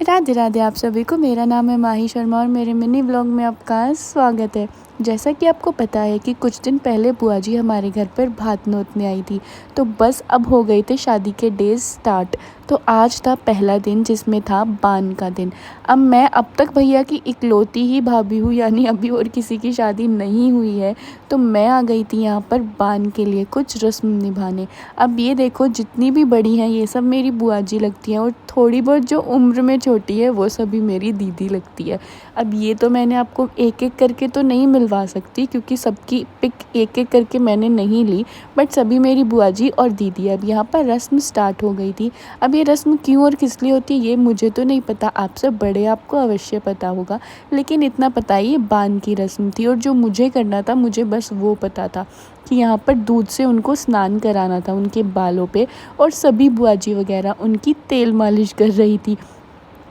राधे राधे आप सभी को। मेरा नाम है माही शर्मा और मेरे मिनी व्लॉग में आपका स्वागत है। जैसा कि आपको पता है कि कुछ दिन पहले बुआ जी हमारे घर पर भात नोतने आई थी, तो बस अब हो गए थे शादी के डेज स्टार्ट। तो आज था पहला दिन जिसमें था बान का दिन। अब मैं अब तक भैया की इकलौती ही भाभी हूँ, यानी अभी और किसी की शादी नहीं हुई है। तो मैं आ गई थी यहाँ पर बान के लिए कुछ रस्म निभाने। अब ये देखो, जितनी भी बड़ी हैं ये सब मेरी बुआ जी लगती हैं और थोड़ी बहुत जो उम्र में छोटी है वो सभी मेरी दीदी लगती है। अब ये तो मैंने आपको एक एक करके तो नहीं मिलवा सकती क्योंकि सबकी पिक एक एक करके मैंने नहीं ली, बट सभी मेरी बुआ जी और दीदी। अब यहाँ पर रस्म स्टार्ट हो गई थी। अब ये रस्म क्यों और किस लिए होती है ये मुझे तो नहीं पता, आपसे बड़े आपको अवश्य पता होगा, लेकिन इतना पता ही ये बान की रस्म थी। और जो मुझे करना था मुझे बस वो पता था कि यहाँ पर दूध से उनको स्नान कराना था उनके बालों पे, और सभी बुआ जी वगैरह उनकी तेल मालिश कर रही थी।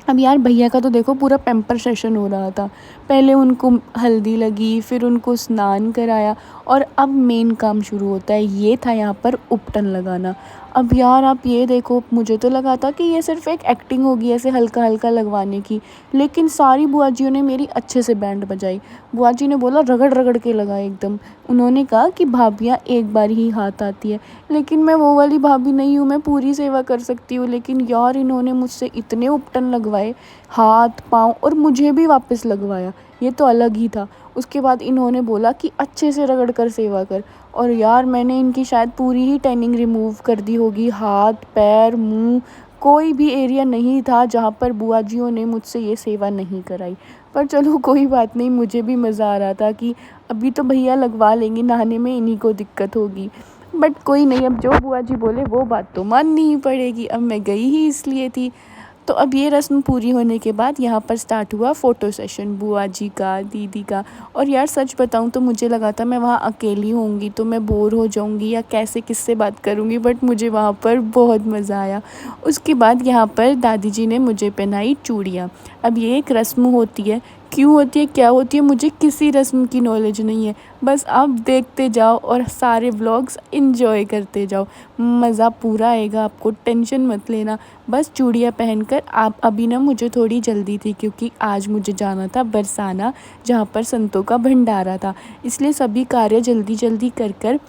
अब यार भैया का तो देखो पूरा पैम्पर सेशन हो रहा था। पहले उनको हल्दी लगी, फिर उनको स्नान कराया, और अब मेन काम शुरू होता है, ये था यहाँ पर उपटन लगाना। अब यार आप ये देखो, मुझे तो लगा था कि ये सिर्फ एक एक्टिंग होगी ऐसे हल्का हल्का लगवाने की, लेकिन सारी बुआजियों ने मेरी अच्छे से बैंड बजाई। बुआ जी ने बोला रगड़ रगड़ के लगा एकदम। उन्होंने कहा कि भाभियाँ एक बार ही हाथ आती है, लेकिन मैं वो वाली भाभी नहीं हूँ, मैं पूरी सेवा कर सकती हूँ। लेकिन यार इन्होंने मुझसे इतने उपटन लगवाए, हाथ पाँव, और मुझे भी वापस लगवाया, ये तो अलग ही था। उसके बाद इन्होंने बोला कि अच्छे से रगड़ कर सेवा कर, और यार मैंने इनकी शायद पूरी ही टैनिंग रिमूव कर दी होगी, हाथ पैर मुंह, कोई भी एरिया नहीं था जहाँ पर बुआ जियों ने मुझसे ये सेवा नहीं कराई। पर चलो कोई बात नहीं, मुझे भी मज़ा आ रहा था कि अभी तो भैया लगवा लेंगे, नहाने में इन्हीं को दिक्कत होगी। बट कोई नहीं, अब जो बुआ जी बोले वो बात तो माननी ही पड़ेगी, अब मैं गई ही इसलिए थी। तो अब ये रस्म पूरी होने के बाद यहाँ पर स्टार्ट हुआ फ़ोटो सेशन बुआ जी का, दीदी का। और यार सच बताऊँ तो मुझे लगा था मैं वहाँ अकेली होंगी तो मैं बोर हो जाऊँगी या कैसे किससे बात करूँगी, बट मुझे वहाँ पर बहुत मज़ा आया। उसके बाद यहाँ पर दादी जी ने मुझे पहनाई चूड़ियाँ। अब ये एक रस्म होती है, क्यों होती है क्या होती है मुझे किसी रस्म की नॉलेज नहीं है, बस आप देखते जाओ और सारे व्लॉग्स एंजॉय करते जाओ, मज़ा पूरा आएगा आपको, टेंशन मत लेना। बस चूड़ियाँ पहनकर आप, अभी ना मुझे थोड़ी जल्दी थी क्योंकि आज मुझे जाना था बरसाना जहाँ पर संतों का भंडारा था, इसलिए सभी कार्य जल्दी जल्दी कर कर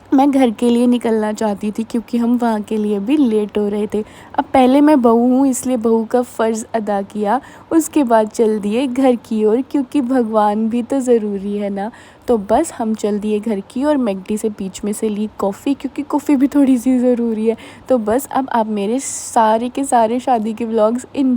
मैं घर के लिए निकलना चाहती थी क्योंकि हम वहाँ के लिए भी लेट हो रहे थे। अब पहले मैं बहू हूँ इसलिए बहू का फ़र्ज़ अदा किया, उसके बाद चल दिए घर की ओर क्योंकि भगवान भी तो ज़रूरी है ना। तो बस हम चल दिए घर की ओर, मैकडी से बीच में से ली कॉफ़ी क्योंकि कॉफ़ी भी थोड़ी सी ज़रूरी है। तो बस अब आप मेरे सारे के सारे शादी के व्लॉग्स इन